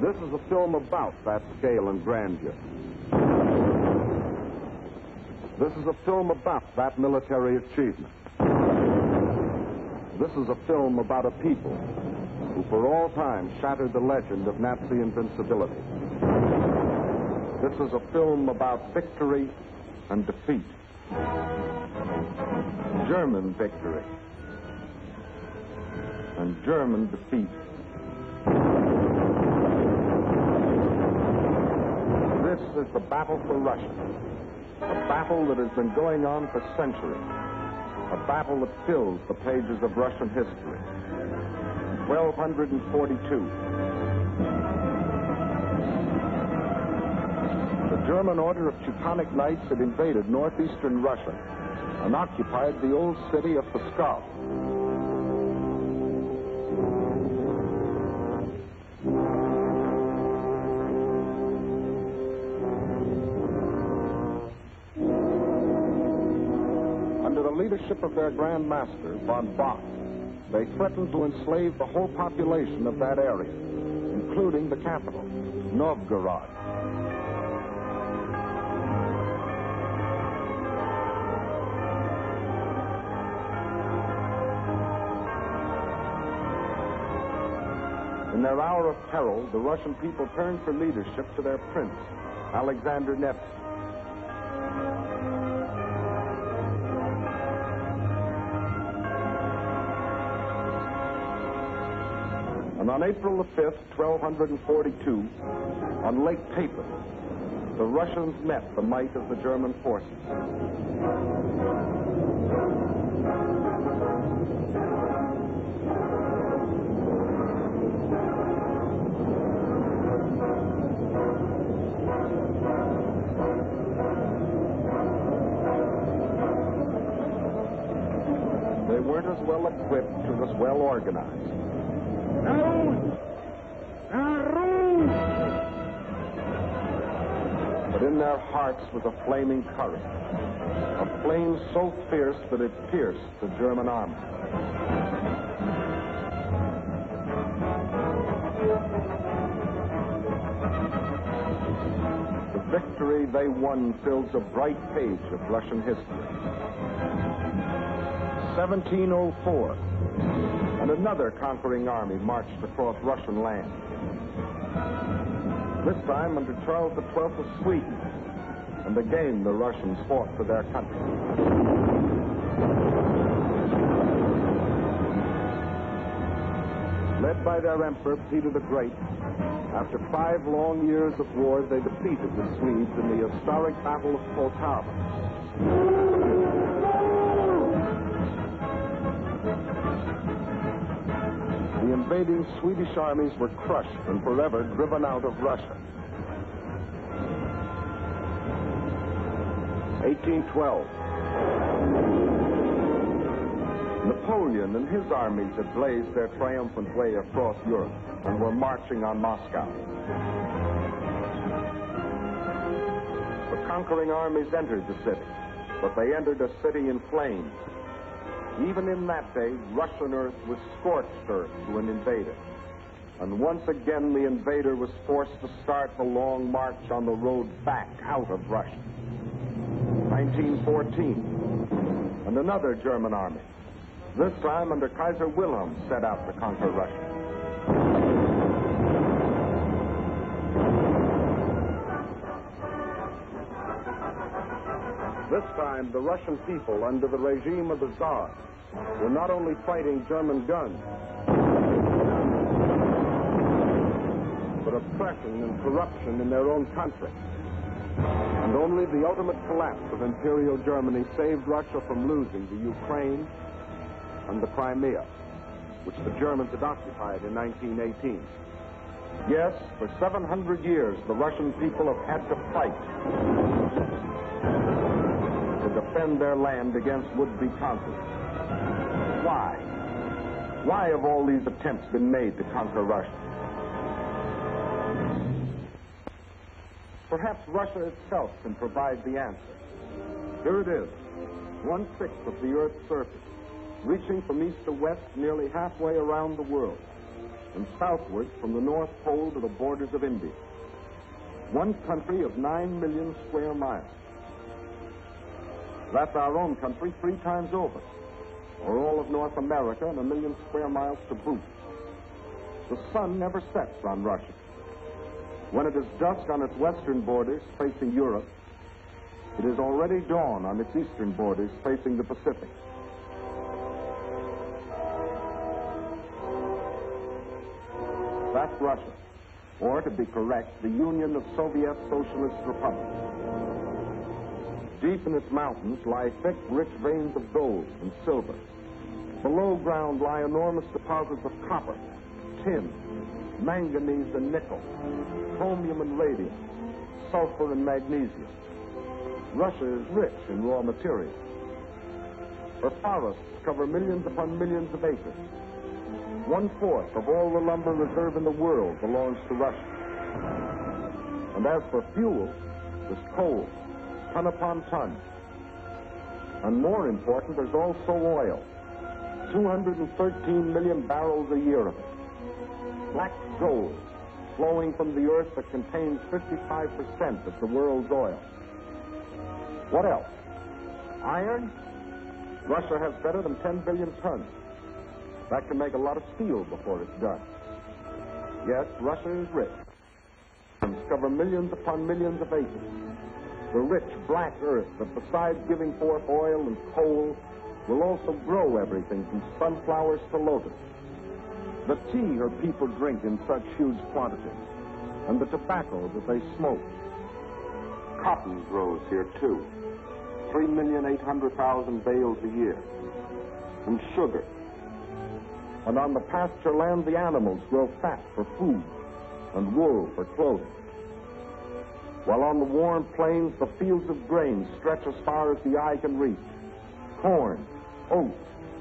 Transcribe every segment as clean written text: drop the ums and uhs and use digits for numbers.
This is a film about that scale and grandeur. This is a film about that military achievement. This is a film about a people who for all time shattered the legend of Nazi invincibility. This is a film about victory and defeat. German victory and German defeat. This is the battle for Russia, a battle that has been going on for centuries, a battle that fills the pages of Russian history. 1242. The German Order of Teutonic Knights had invaded northeastern Russia and occupied the old city of Pskov. Under the leadership of their Grand Master, von Bock, they threatened to enslave the whole population of that area, including the capital, Novgorod. In their hour of peril, the Russian people turned for leadership to their prince, Alexander Nevsky. And on April the 5th, 1242, on Lake Tapen, the Russians met the might of the German forces. They weren't as well equipped or as well organized. But in their hearts was a flaming courage, a flame so fierce that it pierced the German army. The victory they won fills a bright page of Russian history. 1704, and another conquering army marched across Russian land. This time under Charles XII of Sweden, and again the Russians fought for their country. Led by their emperor, Peter the Great, after 5 long years of war, they defeated the Swedes in the historic Battle of Poltava. The invading Swedish armies were crushed and forever driven out of Russia. 1812. Napoleon and his armies had blazed their triumphant way across Europe and were marching on Moscow. The conquering armies entered the city, but they entered a city in flames. Even in that day, Russian earth was scorched earth to an invader. And once again, the invader was forced to start the long march on the road back out of Russia. 1914, and another German army, this time under Kaiser Wilhelm, set out to conquer Russia. This time, the Russian people, under the regime of the Tsar, were not only fighting German guns, but oppression and corruption in their own country. And only the ultimate collapse of Imperial Germany saved Russia from losing the Ukraine and the Crimea, which the Germans had occupied in 1918. Yes, for 700 years, the Russian people have had to fight to defend their land against would-be conquerors. Why? Why have all these attempts been made to conquer Russia? Perhaps Russia itself can provide the answer. Here it is, 1/6 of the Earth's surface, reaching from east to west nearly halfway around the world. and southwards from the North Pole to the borders of India. One country of 9 million square miles. That's our own country 3 times over, or all of North America and 1 million square miles to boot. The sun never sets on Russia. When it is dusk on its western borders facing Europe, it is already dawn on its eastern borders facing the Pacific. That's Russia, or to be correct, the Union of Soviet Socialist Republics. Deep in its mountains lie thick, rich veins of gold and silver. Below ground lie enormous deposits of copper, tin, manganese and nickel, chromium and radium, sulfur and magnesium. Russia is rich in raw materials. Her forests cover millions upon millions of acres. 1/4 of all the lumber reserve in the world belongs to Russia. And as for fuel, there's coal, ton upon ton. And more important, there's also oil. 213 million barrels a year of it. Black gold flowing from the earth that contains 55% of the world's oil. What else? Iron? Russia has better than 10 billion tons. That can make a lot of steel before it's done. Yes, Russia is rich. Cover millions upon millions of acres. The rich black earth that, besides giving forth oil and coal, will also grow everything from sunflowers to lotus. The tea her people drink in such huge quantities, and the tobacco that they smoke. Cotton grows here, too. 3,800,000 bales a year. And sugar. And on the pasture land, the animals grow fat for food and wool for clothing. While on the warm plains, the fields of grain stretch as far as the eye can reach. Corn, oats,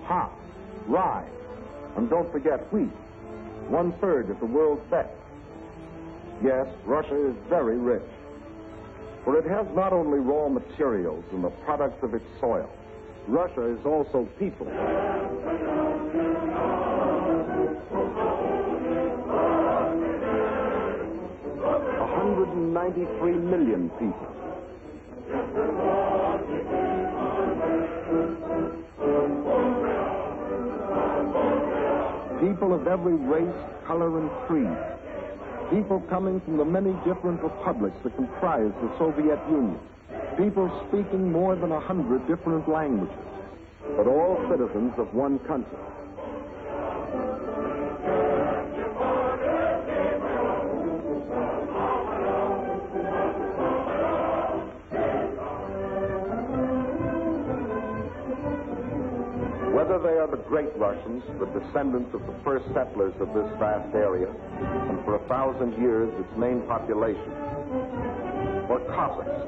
hops, rye, and don't forget wheat, 1/3 of the world's best. Yes, Russia is very rich. For it has not only raw materials and the products of its soil. Russia is also people. 193 million people. People of every race, color, and creed. People coming from the many different republics that comprise the Soviet Union. People speaking more than 100 different languages, but all citizens of one country. Whether they are the great Russians, the descendants of the first settlers of this vast area, and for 1,000 years its main population, or Cossacks,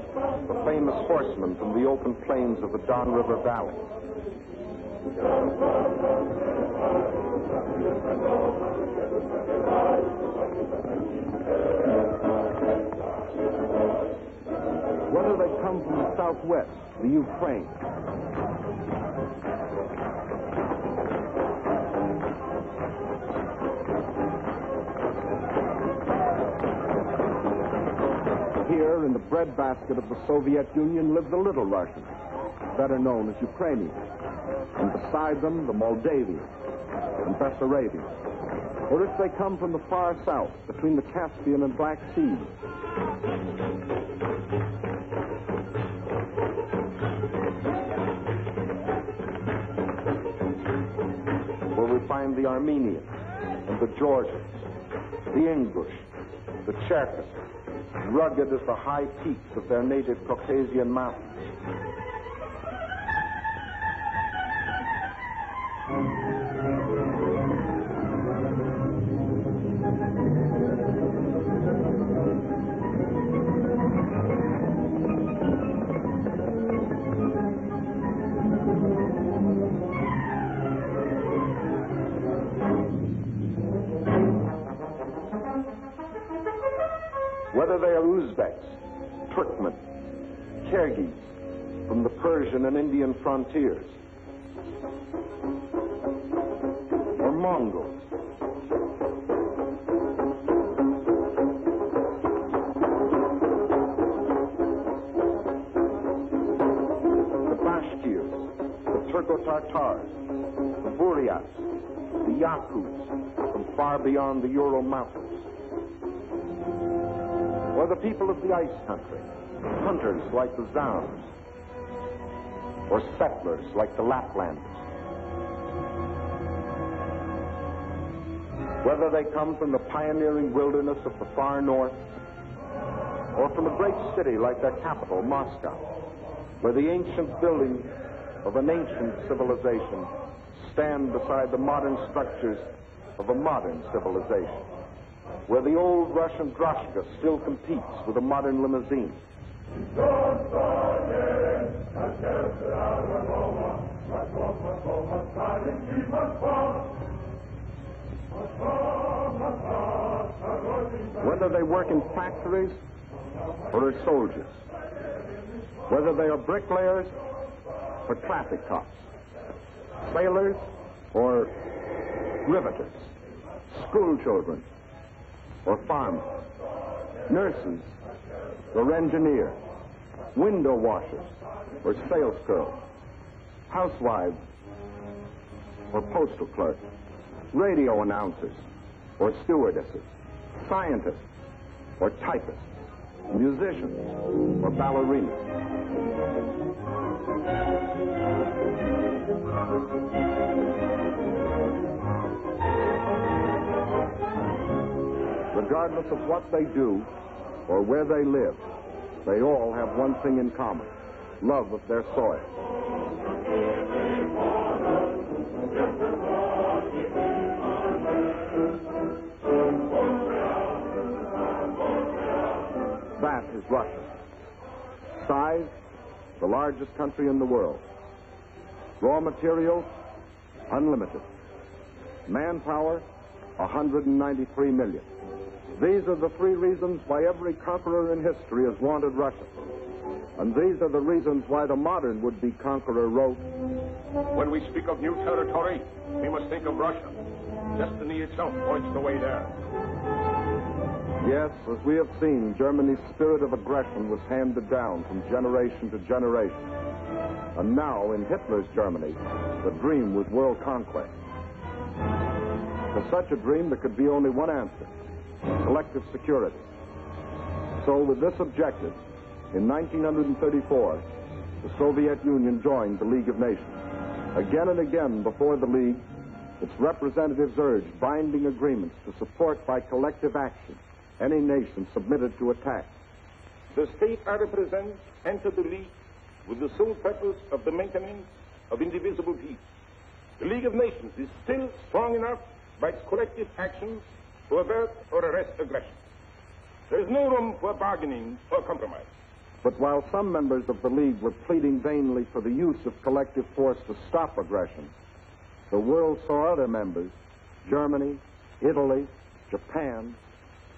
the famous horsemen from the open plains of the Don River Valley. Whether they come from the southwest, the Ukraine, here in the breadbasket of the Soviet Union live the little Russians, better known as Ukrainians, and beside them the Moldavians and Bessarabians. Or if they come from the far south, between the Caspian and Black Seas, where we find the Armenians and the Georgians, the Ingush, the Cherkasses, rugged as the high peaks of their native Caucasian mountains. Whether they are Uzbeks, Turkmen, Kyrgyz, from the Persian and Indian frontiers, or Mongols, Tatars, the Buryats, the Yakuts from far beyond the Ural Mountains, or the people of the ice country, hunters like the Zambs, or settlers like the Laplanders. Whether they come from the pioneering wilderness of the far north, or from a great city like their capital, Moscow, where the ancient buildings of an ancient civilization stand beside the modern structures of a modern civilization, where the old Russian droshka still competes with a modern limousine. Whether they work in factories or as soldiers, whether they are bricklayers or traffic cops, sailors or riveters, school children or farmers, nurses or engineers, window washers or sales girls, housewives or postal clerks, radio announcers or stewardesses, scientists or typists, musicians or ballerinas. Regardless of what they do or where they live, they all have one thing in common: love of their soil. That is Russia. Size, the largest country in the world. Raw materials, unlimited. Manpower, 193 million. These are the three reasons why every conqueror in history has wanted Russia. And these are the reasons why the modern would-be conqueror wrote, "When we speak of new territory, we must think of Russia. Destiny itself points the way there." Yes, as we have seen, Germany's spirit of aggression was handed down from generation to generation. And now, in Hitler's Germany, the dream was world conquest. For such a dream, there could be only one answer: collective security. So, with this objective, in 1934, the Soviet Union joined the League of Nations. Again and again, before the League, its representatives urged binding agreements to support by collective action any nation submitted to attack. The state I represent entered the League with the sole purpose of the maintenance of indivisible peace. The League of Nations is still strong enough by its collective actions to avert or arrest aggression. There is no room for bargaining or compromise. But while some members of the League were pleading vainly for the use of collective force to stop aggression, the world saw other members, Germany, Italy, Japan,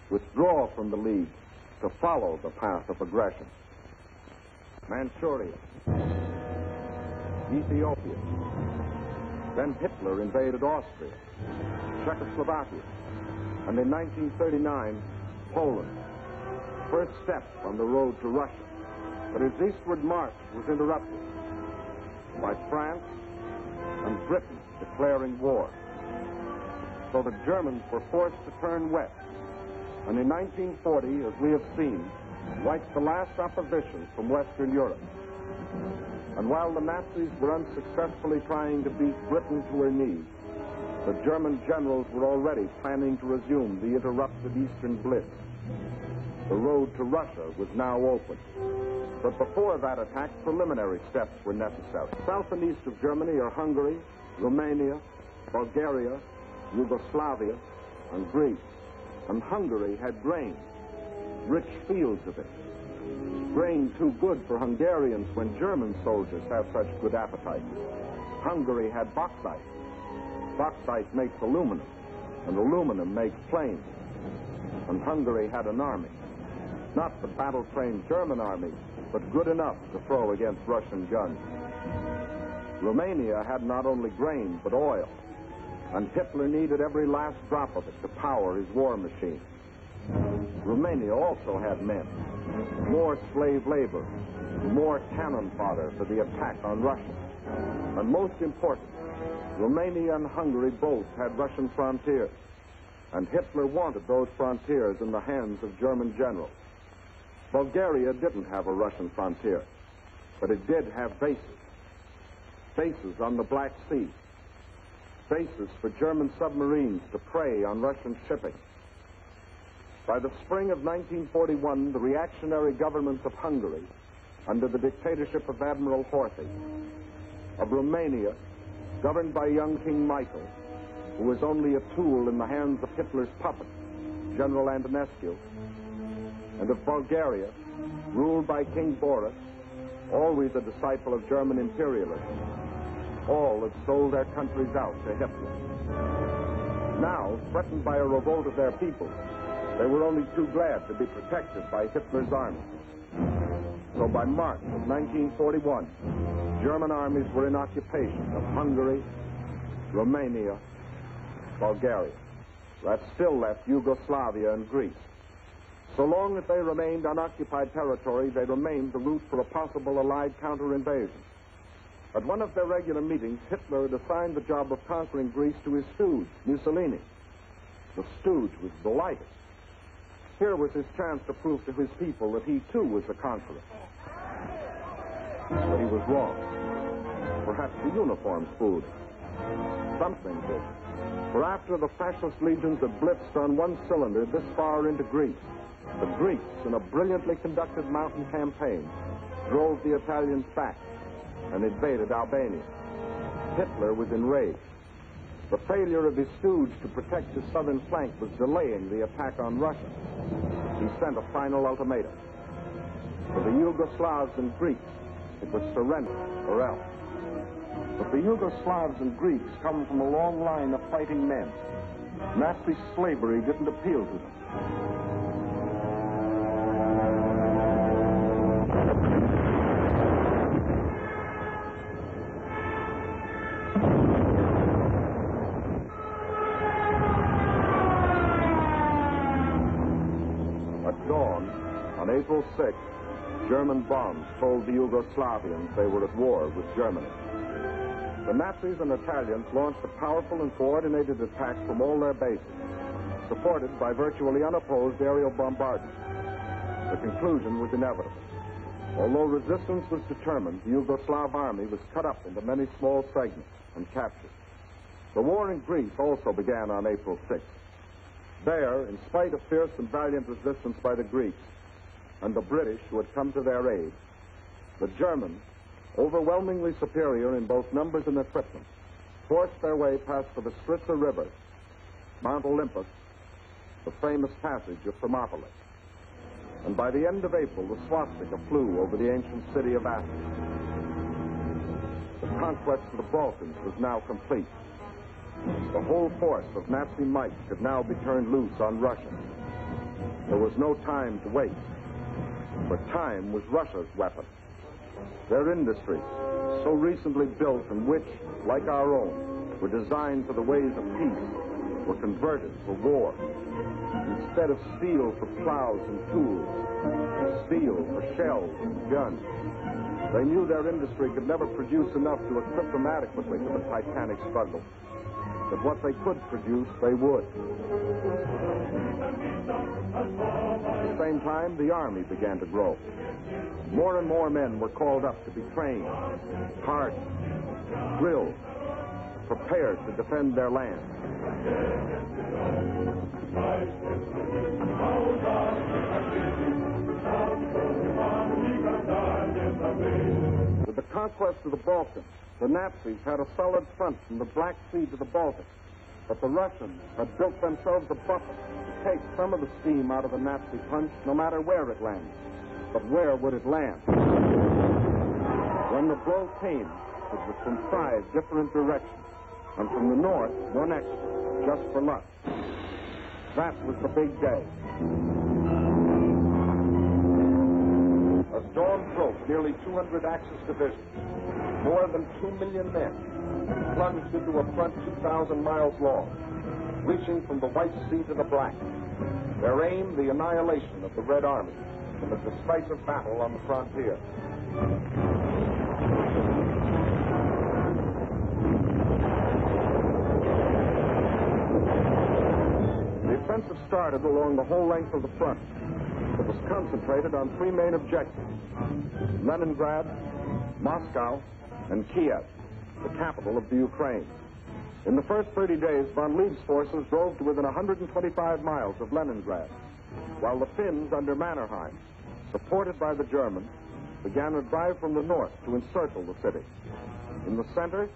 withdraw from the League to follow the path of aggression. Manchuria, Ethiopia, then Hitler invaded Austria, Czechoslovakia, and in 1939, Poland, first step on the road to Russia. But his eastward march was interrupted by France and Britain declaring war. So the Germans were forced to turn west, and in 1940, as we have seen, wiped the last opposition from Western Europe. And while the Nazis were unsuccessfully trying to beat Britain to her knees, the German generals were already planning to resume the interrupted Eastern Blitz. The road to Russia was now open. But before that attack, preliminary steps were necessary. South and east of Germany are Hungary, Romania, Bulgaria, Yugoslavia, and Greece. And Hungary had grain, rich fields of it. Grain too good for Hungarians when German soldiers have such good appetite. Hungary had bauxite. Bauxite makes aluminum, and aluminum makes planes. And Hungary had an army. Not the battle-trained German army, but good enough to throw against Russian guns. Romania had not only grain, but oil. And Hitler needed every last drop of it to power his war machine. Romania also had men, more slave labor, more cannon fodder for the attack on Russia. And most important, Romania and Hungary both had Russian frontiers, and Hitler wanted those frontiers in the hands of German generals. Bulgaria didn't have a Russian frontier, but it did have bases. Bases on the Black Sea. Bases for German submarines to prey on Russian shipping. By the spring of 1941, the reactionary governments of Hungary, under the dictatorship of Admiral Horthy, of Romania, governed by young King Michael, who was only a tool in the hands of Hitler's puppet, General Antonescu, and of Bulgaria, ruled by King Boris, always a disciple of German imperialism. All had sold their countries out to Hitler. Now, threatened by a revolt of their people, they were only too glad to be protected by Hitler's army. So by March of 1941, German armies were in occupation of Hungary, Romania, Bulgaria. That still left Yugoslavia and Greece. So long as they remained unoccupied territory, they remained the route for a possible Allied counter-invasion. At one of their regular meetings, Hitler had assigned the job of conquering Greece to his stooge, Mussolini. The stooge was delighted. Here was his chance to prove to his people that he, too, was the conqueror. But he was wrong. Perhaps the uniforms fooled him. Something did. For after the fascist legions had blitzed on one cylinder this far into Greece, the Greeks, in a brilliantly conducted mountain campaign, drove the Italians back and invaded Albania. Hitler was enraged. The failure of his stooge to protect his southern flank was delaying the attack on Russia. He sent a final ultimatum. For the Yugoslavs and Greeks, it was surrender or else. But the Yugoslavs and Greeks come from a long line of fighting men. Nazi slavery didn't appeal to them. At dawn, on April 6th, German bombs told the Yugoslavians they were at war with Germany. The Nazis and Italians launched a powerful and coordinated attack from all their bases, supported by virtually unopposed aerial bombardment. The conclusion was inevitable. Although resistance was determined, the Yugoslav army was cut up into many small segments and captured. The war in Greece also began on April 6th. There, in spite of fierce and valiant resistance by the Greeks and the British who had come to their aid, the Germans, overwhelmingly superior in both numbers and equipment, forced their way past the Bistritsa River, Mount Olympus, the famous passage of Thermopylae. And by the end of April, the swastika flew over the ancient city of Athens. The conquest of the Balkans was now complete. The whole force of Nazi might could now be turned loose on Russia. There was no time to waste, for time was Russia's weapon. Their industries, so recently built and which, like our own, were designed for the ways of peace, were converted for war. Instead of steel for plows and tools, steel for shells and guns. They knew their industry could never produce enough to equip them adequately for the titanic struggle. But what they could produce, they would. At the same time, the army began to grow. More and more men were called up to be trained, hardened, drilled, prepared to defend their land. With the conquest of the Balkans, the Nazis had a solid front from the Black Sea to the Baltic, but the Russians had built themselves a buffer to take some of the steam out of the Nazi punch, no matter where it landed. But where would it land? When the blow came, it was from 5 different directions, and from the north, one extra, just for luck. That was the big day. As dawn broke, nearly 200 Axis divisions, more than 2 million men, plunged into a front 2,000 miles long, reaching from the White Sea to the Black. Their aim, the annihilation of the Red Army in a decisive battle on the frontier. offensive started along the whole length of the front. It was concentrated on three main objectives: Leningrad, Moscow, and Kiev, the capital of the Ukraine. In the first 30 days, von Lieb's forces drove to within 125 miles of Leningrad, while the Finns under Mannerheim, supported by the Germans, began a drive from the north to encircle the city. In the center,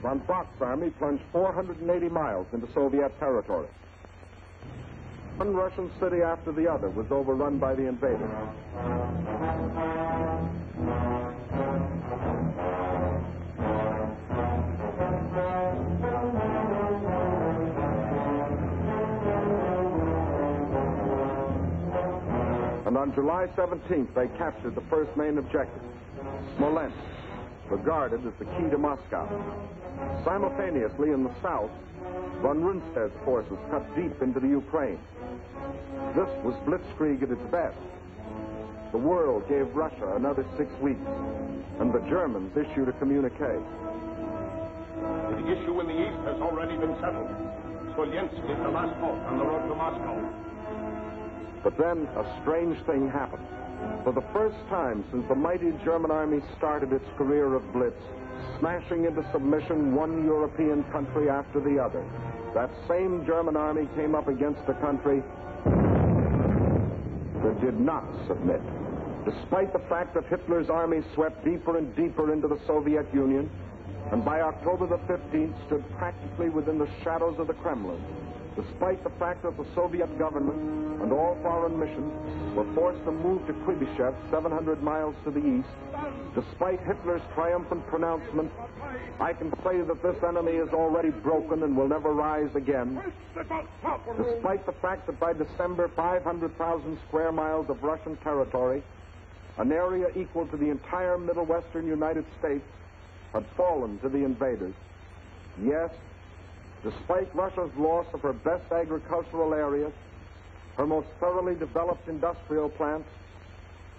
von Bock's army plunged 480 miles into Soviet territory. One Russian city after the other was overrun by the invaders. And on July 17th, they captured the first main objective, Smolensk, regarded as the key to Moscow. Simultaneously, in the south, von Rundstedt's forces cut deep into the Ukraine. This was blitzkrieg at its best. The world gave Russia another 6 weeks, and the Germans issued a communique. The issue in the east has already been settled. Smolensk is the last halt on the road to Moscow. But then a strange thing happened. For the first time since the mighty German army started its career of blitz, smashing into submission one European country after the other, that same German army came up against a country that did not submit. Despite the fact that Hitler's army swept deeper and deeper into the Soviet Union, and by October the 15th stood practically within the shadows of the Kremlin, despite the fact that the Soviet government and all foreign missions were forced to move to Kuibyshev, 700 miles to the east, despite Hitler's triumphant pronouncement, I can say that this enemy is already broken and will never rise again, despite the fact that by December, 500,000 square miles of Russian territory, an area equal to the entire Middle Western United States, had fallen to the invaders. Yes, despite Russia's loss of her best agricultural areas, her most thoroughly developed industrial plants,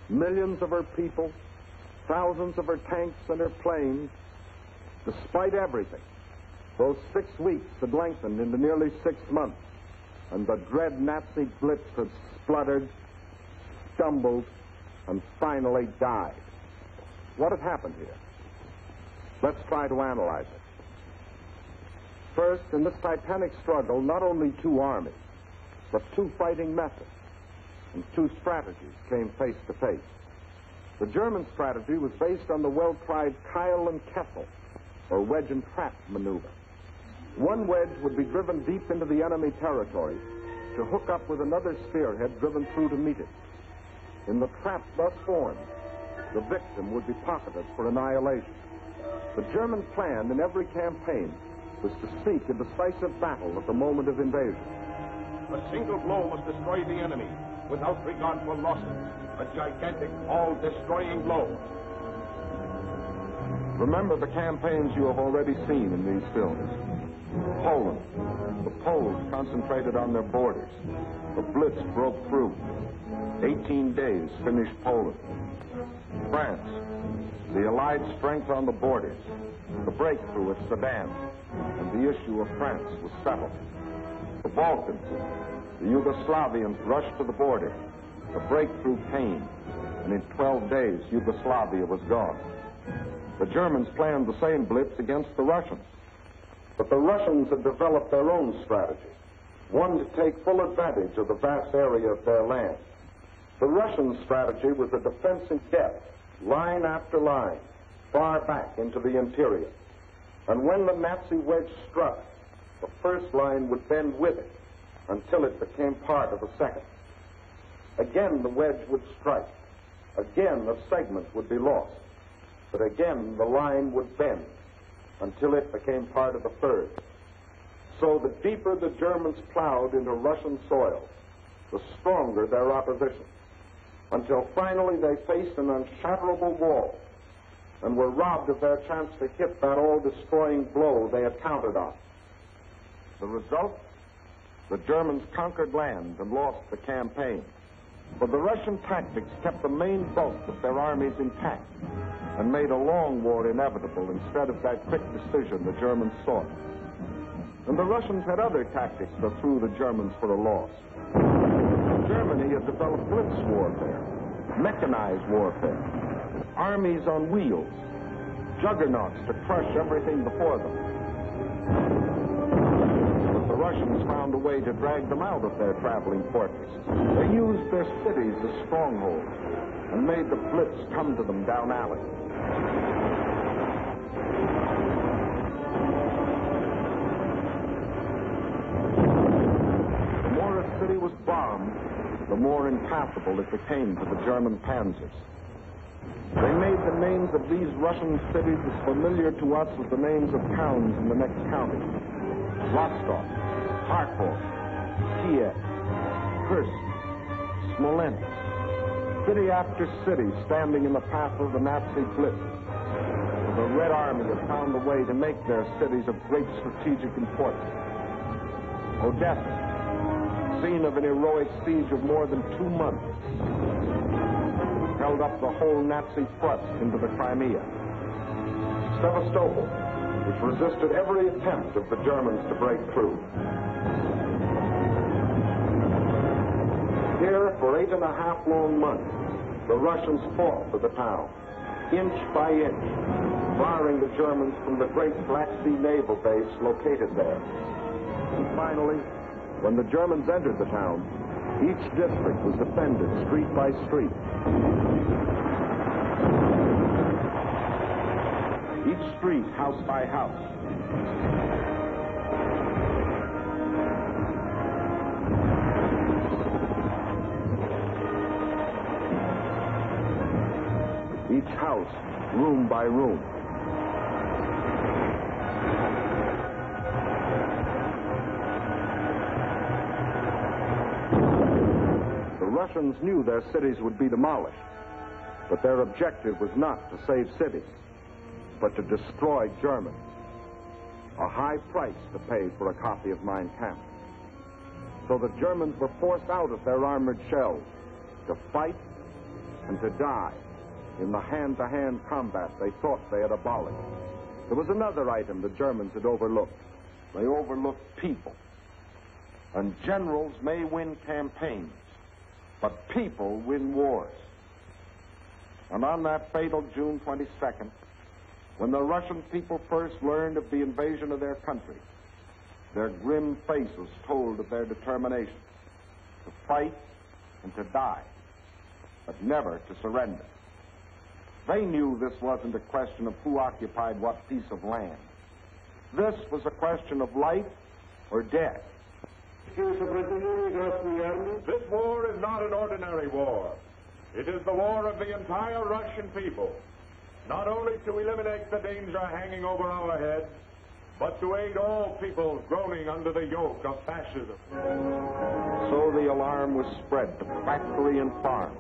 millions of her people, thousands of her tanks and her planes, despite everything, those 6 weeks had lengthened into nearly 6 months, and the dread Nazi blitz had spluttered, stumbled, and finally died. What had happened here? Let's try to analyze it. First, in this titanic struggle, not only two armies, but two fighting methods and two strategies came face to face. The German strategy was based on the well-tried Keil and Kessel, or wedge and trap maneuver. One wedge would be driven deep into the enemy territory to hook up with another spearhead driven through to meet it. In the trap thus formed, the victim would be pocketed for annihilation. The German plan in every campaign was to seek a decisive battle at the moment of invasion. A single blow must destroy the enemy without regard for losses. A gigantic, all-destroying blow. Remember the campaigns you have already seen in these films. Poland. The Poles concentrated on their borders. The Blitz broke through. 18 days finished Poland. France. The Allied strength on the borders. The breakthrough at Sedan. And the issue of France was settled. The Balkans. The Yugoslavians rushed to the border. The breakthrough came, and in 12 days, Yugoslavia was gone. The Germans planned the same blitz against the Russians. But the Russians had developed their own strategy, one to take full advantage of the vast area of their land. The Russian strategy was a defense in depth, line after line, far back into the interior. And when the Nazi wedge struck, the first line would bend with it until it became part of the second. Again, the wedge would strike. Again, a segment would be lost. But again, the line would bend until it became part of the third. So the deeper the Germans plowed into Russian soil, the stronger their opposition, until finally they faced an unshatterable wall and were robbed of their chance to hit that all-destroying blow they had counted on. The result? The Germans conquered land and lost the campaign. But the Russian tactics kept the main bulk of their armies intact and made a long war inevitable instead of that quick decision the Germans sought. And the Russians had other tactics that threw the Germans for a loss. Germany had developed blitz warfare, mechanized warfare, armies on wheels, juggernauts to crush everything before them. But the Russians found a way to drag them out of their traveling fortresses. They used their cities as strongholds and made the blitz come to them down alleys. The more a city was bombed, the more impassable it became to the German panzers. They made the names of these Russian cities as familiar to us as the names of towns in the next county. Rostov, Kharkov, Kiev, Kursk, Smolensk. City after city standing in the path of the Nazi blitz. The Red Army had found a way to make their cities of great strategic importance. Odessa, scene of an heroic siege of more than 2 months, held up the whole Nazi thrust into the Crimea. Sevastopol, which resisted every attempt of the Germans to break through. Here, for 8.5 long months, the Russians fought for the town, inch by inch, barring the Germans from the great Black Sea naval base located there. And finally, when the Germans entered the town, each district was defended street by street. Each street house by house. Each house, room by room. The Russians knew their cities would be demolished, but their objective was not to save cities, but to destroy Germans. A high price to pay for a copy of Mein Kampf. So the Germans were forced out of their armored shells to fight and to die in the hand-to-hand combat they thought they had abolished. There was another item the Germans had overlooked. They overlooked people. And generals may win campaigns, but people win wars. And on that fatal June 22nd, when the Russian people first learned of the invasion of their country, their grim faces told of their determination to fight and to die, but never to surrender. They knew this wasn't a question of who occupied what piece of land. This was a question of life or death. This war is not an ordinary war. It is the war of the entire Russian people, not only to eliminate the danger hanging over our heads, but to aid all peoples groaning under the yoke of fascism. So the alarm was spread to factory and farm.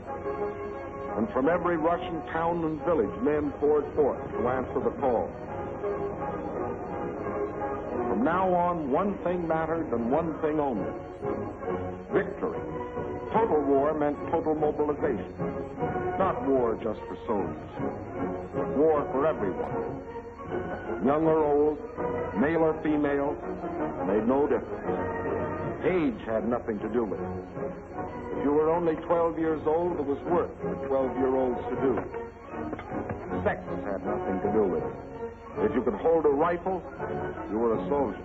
And from every Russian town and village, men poured forth to answer the call. From now on, one thing mattered and one thing only: victory. Total war meant total mobilization. Not war just for soldiers, but war for everyone. Young or old, male or female, made no difference. Age had nothing to do with it. If you were only 12 years old, it was work for 12-year-olds to do. Sex had nothing to do with it. If you could hold a rifle, you were a soldier.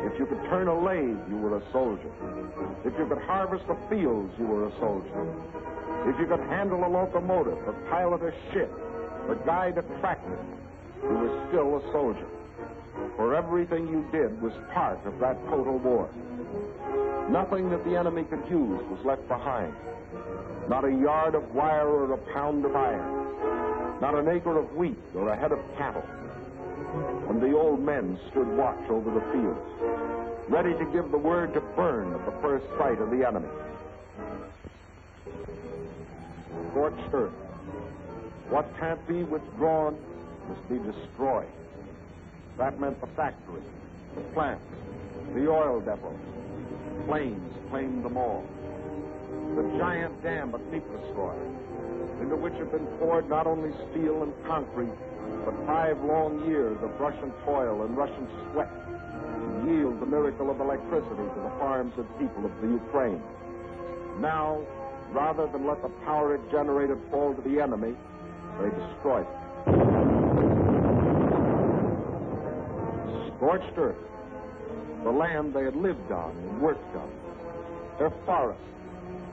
If you could turn a lathe, you were a soldier. If you could harvest the fields, you were a soldier. If you could handle a locomotive, or pilot a ship, or guide a tractor, you were still a soldier. For everything you did was part of that total war. Nothing that the enemy could use was left behind. Not a yard of wire or a pound of iron. Not an acre of wheat or a head of cattle. And the old men stood watch over the fields, ready to give the word to burn at the first sight of the enemy. Scorched earth. What can't be withdrawn must be destroyed. That meant the factory, the plants, the oil depots. Flames claimed them all. The giant dam at Capra, into which had been poured not only steel and concrete, but 5 long years of Russian toil and Russian sweat, and yield the miracle of electricity to the farms and people of the Ukraine. Now, rather than let the power it generated fall to the enemy, they destroyed it. Scorched earth, the land they had lived on and worked on, their forests,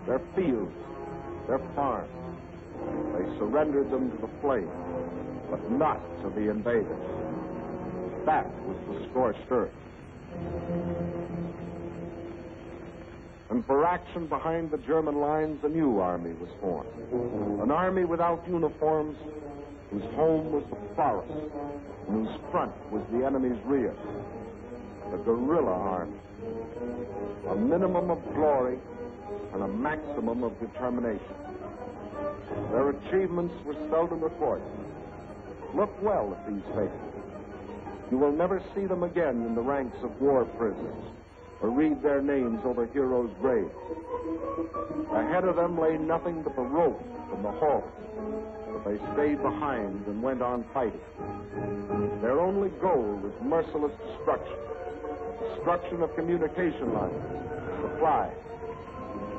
their fields, their farms. They surrendered them to the flames, but not to the invaders. That was the scorched earth. And for action behind the German lines, a new army was formed. An army without uniforms, whose home was the forest, and whose front was the enemy's rear. The guerrilla army. A minimum of glory and a maximum of determination. Their achievements were seldom recorded. Look well at these faces. You will never see them again in the ranks of war prisoners or read their names over heroes' graves. Ahead of them lay nothing but the rope and the halter, but they stayed behind and went on fighting. Their only goal was merciless destruction. Destruction of communication lines, supplies,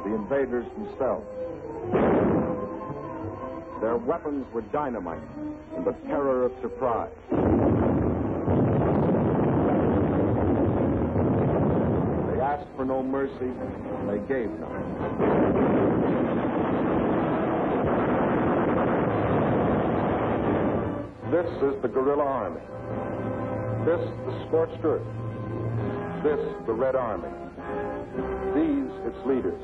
the invaders themselves. Their weapons were dynamite and the terror of surprise. They asked for no mercy, and they gave none. This is the guerrilla army. This, the scorched earth. This, the Red Army. These, its leaders.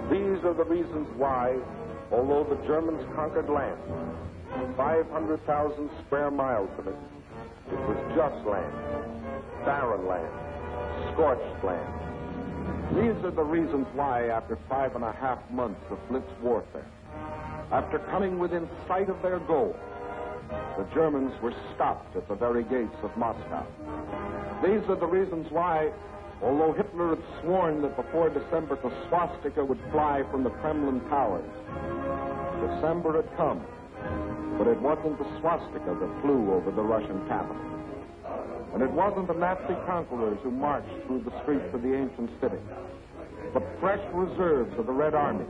These are the reasons why, although the Germans conquered land, 500,000 square miles of it, it was just land, barren land, scorched land. These are the reasons why, after 5.5 months of blitz warfare, after coming within sight of their goal, the Germans were stopped at the very gates of Moscow. These are the reasons why, although Hitler had sworn that before December the swastika would fly from the Kremlin towers, December had come, but it wasn't the swastika that flew over the Russian capital. And it wasn't the Nazi conquerors who marched through the streets of the ancient city, but fresh reserves of the Red Army.